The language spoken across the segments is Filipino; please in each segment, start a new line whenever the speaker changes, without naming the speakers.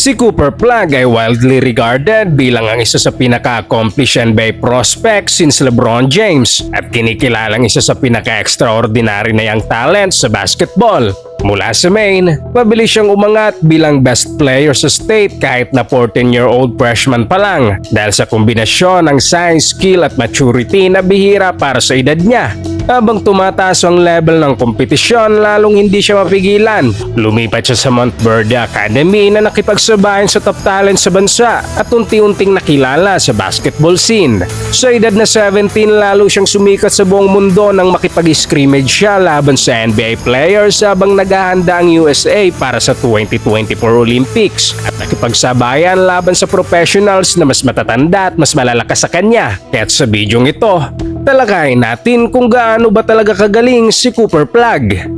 Si Cooper Plug ay widely regarded bilang ang isa sa pinaka-accomplished NBA prospect since LeBron James at kinikilalang isa sa pinaka-extraordinary na young talent sa basketball. Mula sa Maine, mabilis siyang umangat bilang best player sa state kahit na 14-year-old freshman pa lang dahil sa kombinasyon ng size, skill at maturity na bihira para sa edad niya. Habang tumataas ang level ng kompetisyon, lalong hindi siya mapigilan. Lumipat siya sa Montverde Academy na nakipagsabayan sa top talent sa bansa at unti-unting nakilala sa basketball scene. Sa edad na 17, lalo siyang sumikat sa buong mundo nang makipag-scrimmage siya laban sa NBA players habang naghahanda ang USA para sa 2024 Olympics at nakipagsabayan laban sa professionals na mas matatanda at mas malalakas sa kanya. Kaya't sa bidyong ito, talakayin natin kung gaano ba talaga kagaling si Cooper Plug.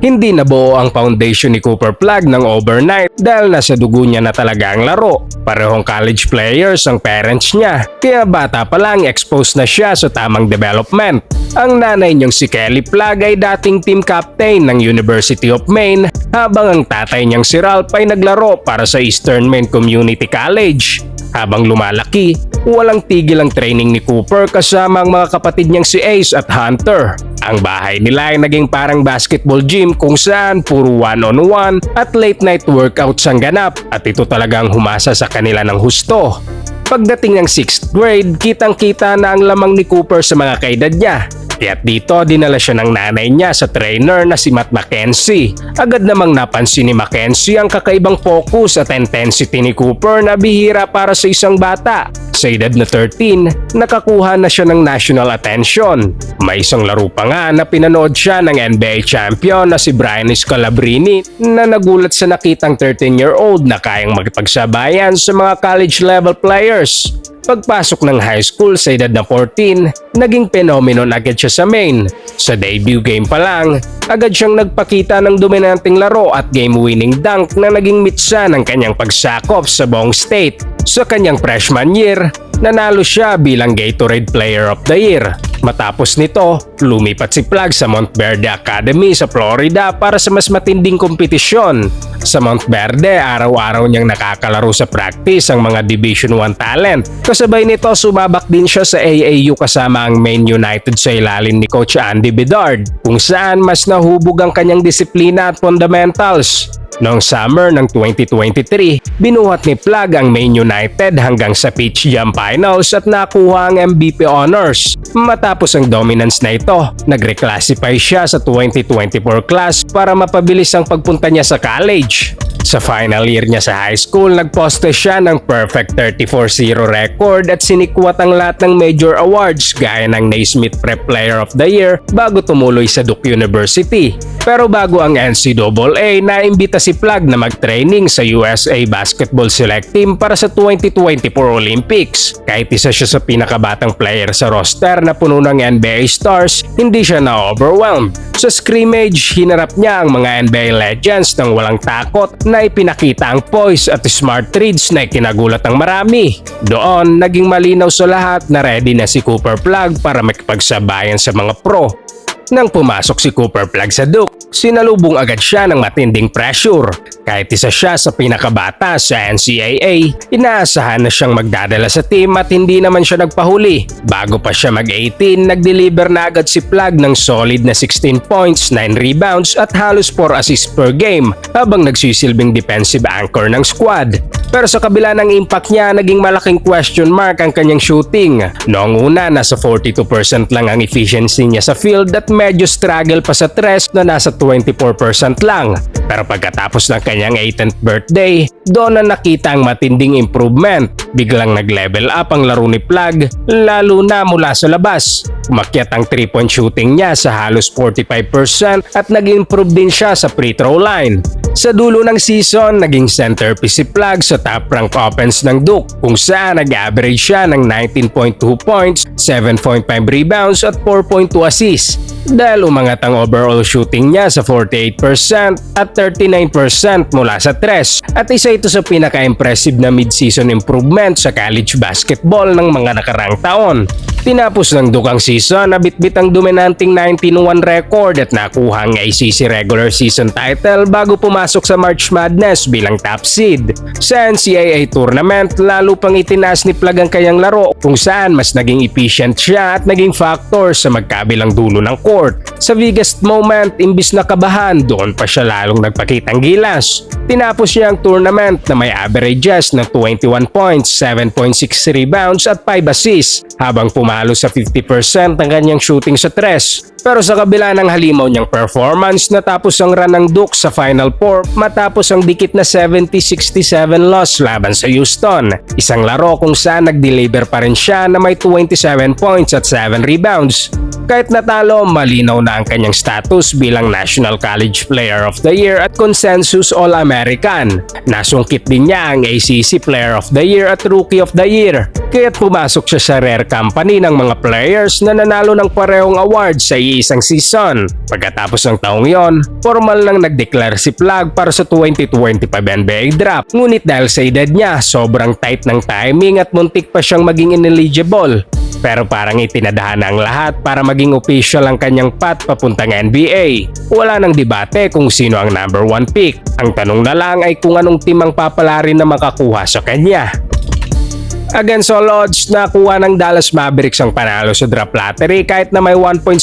Hindi nabuo ang foundation ni Cooper Plug ng overnight dahil nasa dugo niya na talaga ang laro. Parehong college players ang parents niya, kaya bata pa lang exposed na siya sa tamang development. Ang nanay niyang si Kelly Plug ay dating team captain ng University of Maine habang ang tatay niyang si Ralph ay naglaro para sa Eastern Maine Community College. Habang lumalaki, walang tigil ang training ni Cooper kasama ang mga kapatid niyang si Ace at Hunter. Ang bahay nila ay naging parang basketball gym kung saan puro one-on-one at late night workouts ang ganap at ito talagang humasa sa kanila ng husto. Pagdating ng 6th grade, kitang-kita na ang lamang ni Cooper sa mga kaedad niya. Kaya't dito dinala siya ng nanay niya sa trainer na si Matt Mackenzie. Agad namang napansin ni Mackenzie ang kakaibang focus at intensity ni Cooper na bihira para sa isang bata. Sa edad na 13, nakakuha na siya ng national attention. May isang laro pa nga na pinanood siya ng NBA champion na si Brian Scalabrine na nagulat sa nakitang 13-year-old na kayang magpagsabayan sa mga college level players. Pagpasok ng high school sa edad na 14, naging phenomenon agad siya sa Maine. Sa debut game pa lang, agad siyang nagpakita ng dominanteng laro at game-winning dunk na naging mitsa ng kanyang pagsakop sa buong state. Sa kanyang freshman year, nanalo siya bilang Gatorade Player of the Year. Matapos nito, lumipat si Plug sa Montverde Academy sa Florida para sa mas matinding kompetisyon. Sa Montverde, araw-araw niyang nakakalaro sa practice ang mga Division I talent. Kasabay nito, sumabak din siya sa AAU kasama ang Maine United sa ilalim ni Coach Andy Bedard, kung saan mas nahubog ang kanyang disiplina at fundamentals. Noong summer ng 2023, binuhat ni Plug ang Maine United hanggang sa Peach Jam Finals at nakuha ang MVP honors. Matapos ang dominance na ito, nag-reclassify siya sa 2024 class para mapabilis ang pagpunta niya sa college. Sa final year niya sa high school, nagposte siya ng perfect 34-0 record at sinikwat ang lahat ng major awards gaya ng Naismith Prep Player of the Year bago tumuloy sa Duke University. Pero bago ang NCAA, naimbita si Plug na mag-training sa USA Basketball Select Team para sa 2024 Olympics. Kahit isa siya sa pinakabatang player sa roster na puno ng NBA stars, hindi siya na-overwhelmed. Sa scrimmage, hinarap niya ang mga NBA legends nang walang takot na ipinakita ang poise at smart reads na ikinagulat ang marami. Doon, naging malinaw sa lahat na ready na si Cooper Plug para makipagsabayan sa mga pro. Nang pumasok si Cooper Plug sa Duke, sinalubong agad siya ng matinding pressure. Kahit isa siya sa pinakabata sa NCAA, inaasahan na siyang magdadala sa team at hindi naman siya nagpahuli. Bago pa siya mag-18, nag-deliver na agad si Plug ng solid na 16 points, 9 rebounds at halos 4 assists per game habang nagsisilbing defensive anchor ng squad. Pero sa kabila ng impact niya, naging malaking question mark ang kanyang shooting. Noong una, nasa 42% lang ang efficiency niya sa field at medyo struggle pa sa tres na nasa 24% lang. Pero pagkatapos ng kanyang 18th birthday, doon na nakita ang matinding improvement. Biglang nag-level up ang laro ni Plug, lalo na mula sa labas. Umakyat ang 3-point shooting niya sa halos 45% at nag-improve din siya sa free throw line. Sa dulo ng season, naging centerpiece si Plug sa top-rank offense ng Duke kung saan nag-average siya ng 19.2 points, 7.5 rebounds at 4.2 assists. Dahil umangat ang overall shooting niya sa 48% at 39% mula sa tres at isa ito sa pinaka-impressive na mid-season improvement sa college basketball ng mga nakaraang taon. Tinapos ng dukang season na bitbit ang dominanting 19-1 record at nakuha ang ACC regular season title bago pumasok sa March Madness bilang top seed. Sa NCAA tournament, lalo pang itinaas ni Plag ang kanyang laro kung saan mas naging efficient siya at naging factor sa magkabilang dulo ng court. Sa biggest moment, imbis na kabahan, doon pa siya lalong nagpakitang gilas. Tinapos niya ang tournament na may averages ng 21 points, 7.6 rebounds at 5 assists habang pumalo sa 50% ng kanyang shooting sa tres. Pero sa kabila ng halimaw niyang performance, natapos ang run ng Duke sa Final Four matapos ang dikit na 70-67 loss laban sa Houston. Isang laro kung saan nag-deliver pa rin siya na may 27 points at 7 rebounds. Kahit natalo, malinaw na ang kanyang status bilang National College Player of the Year at Consensus All-American. Nasungkit din niya ang ACC Player of the Year at Rookie of the Year. Kaya't pumasok siya sa rare company ng mga players na nanalo ng parehong awards sa iisang season. Pagkatapos ng taong yon, formal nang nag-declare si Plag para sa 2025 NBA Draft. Ngunit dahil sa edad niya, sobrang tight ng timing at muntik pa siyang maging ineligible. Pero parang itinadahan ang lahat para maging official ang kanyang path papuntang NBA. Wala nang debate kung sino ang number 1 pick. Ang tanong na lang ay kung anong team ang papalarin na makakuha sa kanya. Against all odds, nakuha ng Dallas Mavericks ang panalo sa draft lottery kahit na may 1.7%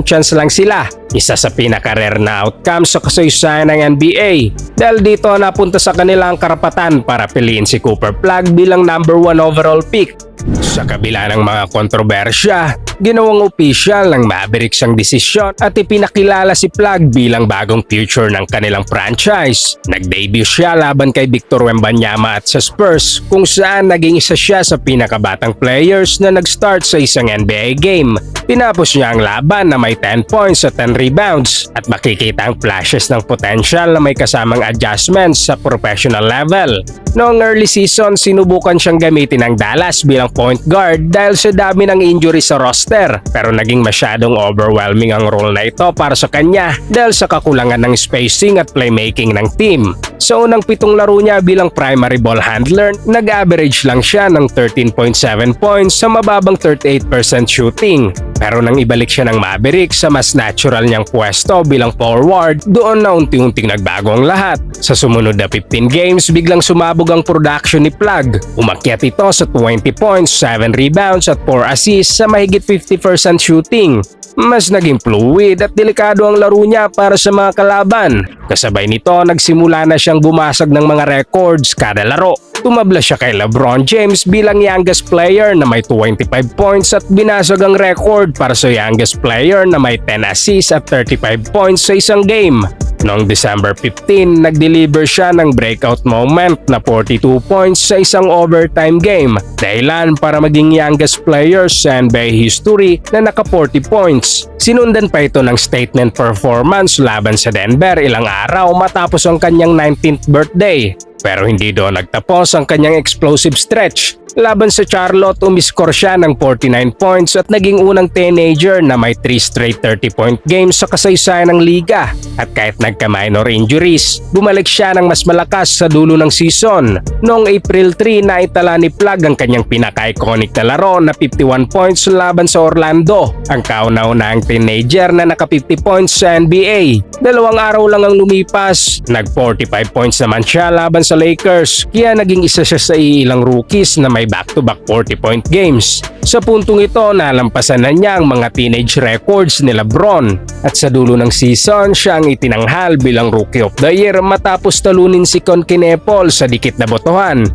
chance lang sila. Isa sa pinaka-rare na outcome sa kasaysayan ng NBA. Dahil dito napunta sa kanila ang karapatan para piliin si Cooper Plag bilang number 1 overall pick. Sa kabila ng mga kontrobersya, ginawang opisyal ng Mavericks ang desisyon at ipinakilala si Plag bilang bagong future ng kanilang franchise. Nag-debut siya laban kay Victor Wembanyama at sa Spurs kung saan naging isa siya sa pinakabatang players na nag-start sa isang NBA game. Tinapos niya ang laban na may 10 points at 10 rebounds at makikita ang flashes ng potential na may kasamang adjustments sa professional level. Noong early season, sinubukan siyang gamitin ng Dallas bilang point guard dahil sa dami ng injury sa roster, pero naging masyadong overwhelming ang role na ito para sa kanya dahil sa kakulangan ng spacing at playmaking ng team. Sa unang 7 laro niya bilang primary ball handler, nag-average lang siya ng 13.7 points sa mababang 38% shooting. Pero nang ibalik siya ng Mavericks sa mas natural niyang pwesto bilang forward, doon na unti-unting nagbago ang lahat. Sa sumunod na 15 games, biglang sumabog ang production ni Plag. Umakyat ito sa 20 points, 7 rebounds at 4 assists sa mahigit 50% shooting. Mas naging fluid at delikado ang laro niya para sa mga kalaban. Kasabay nito, nagsimula na siyang bumasag ng mga records kada laro. Tumabla siya kay LeBron James bilang youngest player na may 25 points at binasag ang record para sa youngest player na may 10 assists at 35 points sa isang game. Noong December 15, nag-deliver siya ng breakout moment na 42 points sa isang overtime game, dahilan para maging youngest player sa NBA history na naka 40 points. Sinundan pa ito ng statement performance laban sa Denver ilang araw matapos ang kanyang 19th birthday. Pero hindi doon nagtapos ang kanyang explosive stretch. Laban sa Charlotte, umiskor siya ng 49 points at naging unang teenager na may 3 straight 30-point games sa kasaysayan ng liga. At kahit nagka-minor injuries, bumalik siya ng mas malakas sa dulo ng season. Noong April 3, naitala ni Plag ang kanyang pinaka-iconic na laro na 51 points laban sa Orlando, ang kauna-unahang teenager na naka 50 points sa NBA. 2 araw lang ang lumipas, nag-45 points naman siya laban sa Lakers, kaya naging isa siya sa ilang rookies na may back-to-back 40-point games. Sa puntong ito, nalampasan na niya ang mga teenage records ni LeBron at sa dulo ng season, siya ang itinanghal bilang Rookie of the Year matapos talunin si Conkinepol sa dikit na botohan.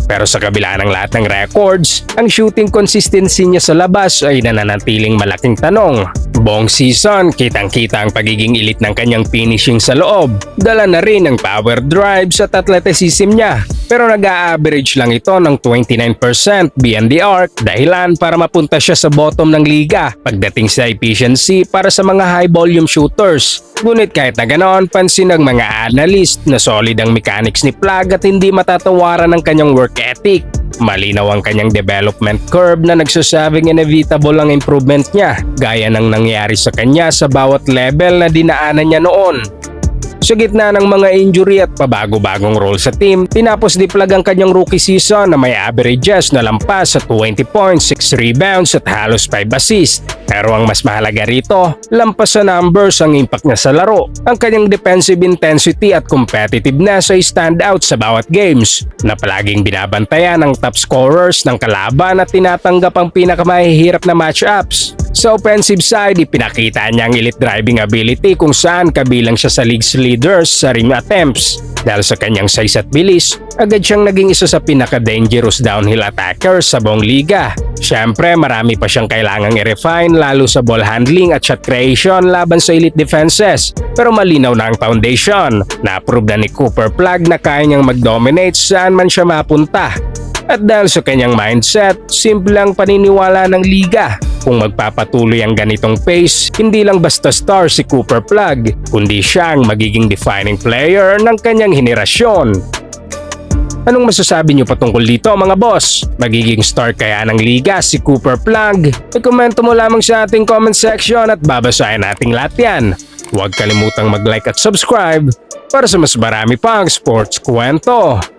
Pero sa kabila ng lahat ng records, ang shooting consistency niya sa labas ay nananatiling malaking tanong. Buong season, kitang-kita ang pagiging elite ng kanyang finishing sa loob. Dala na rin ang power drives at athleticism niya. Pero nag-a-average lang ito ng 29% beyond the arc, dahilan para mapunta siya sa bottom ng liga pagdating sa efficiency para sa mga high-volume shooters. Ngunit kahit na ganoon, pansin ng mga analyst na solid ang mechanics ni Plag at hindi matatawaran ng kanyang work ethic. Malinaw ang kanyang development curve na nagsasabing inevitable ang improvement niya, gaya ng nangyari sa kanya sa bawat level na dinaanan niya noon. Sa gitna ng mga injury at pabago-bagong role sa team, tinapos di plug ang kanyang rookie season na may averages na lampas sa 20 points, 6 rebounds at halos 5 assists. Pero ang mas mahalaga rito, lampas sa numbers ang impact niya sa laro. Ang kanyang defensive intensity at competitiveness ay stand out sa bawat games, na palaging binabantayan ng top scorers ng kalaban at tinatanggap ang pinakamahihirap na matchups. Sa offensive side, ipinakita niya ang elite driving ability kung saan kabilang siya sa league's leaders sa rim attempts. Dahil sa kanyang size at bilis, agad siyang naging isa sa pinaka-dangerous downhill attackers sa buong liga. Siyempre, marami pa siyang kailangang i-refine lalo sa ball handling at shot creation laban sa elite defenses. Pero malinaw na ang foundation. Na-approve na ni Cooper Plug na kaya niyang mag-dominate saan man siya mapunta. At dahil sa kanyang mindset, simple ang paniniwala ng liga. Kung magpapatuloy ang ganitong pace, hindi lang basta star si Cooper Plug, kundi siya ang magiging defining player ng kanyang henerasyon. Anong masasabi niyo patungkol dito mga boss? Magiging star kaya ng liga si Cooper Plug? I-komento mo lamang sa ating comment section at babasahin nating lahat yan. Huwag kalimutang mag-like at subscribe para sa mas marami pang sports kwento.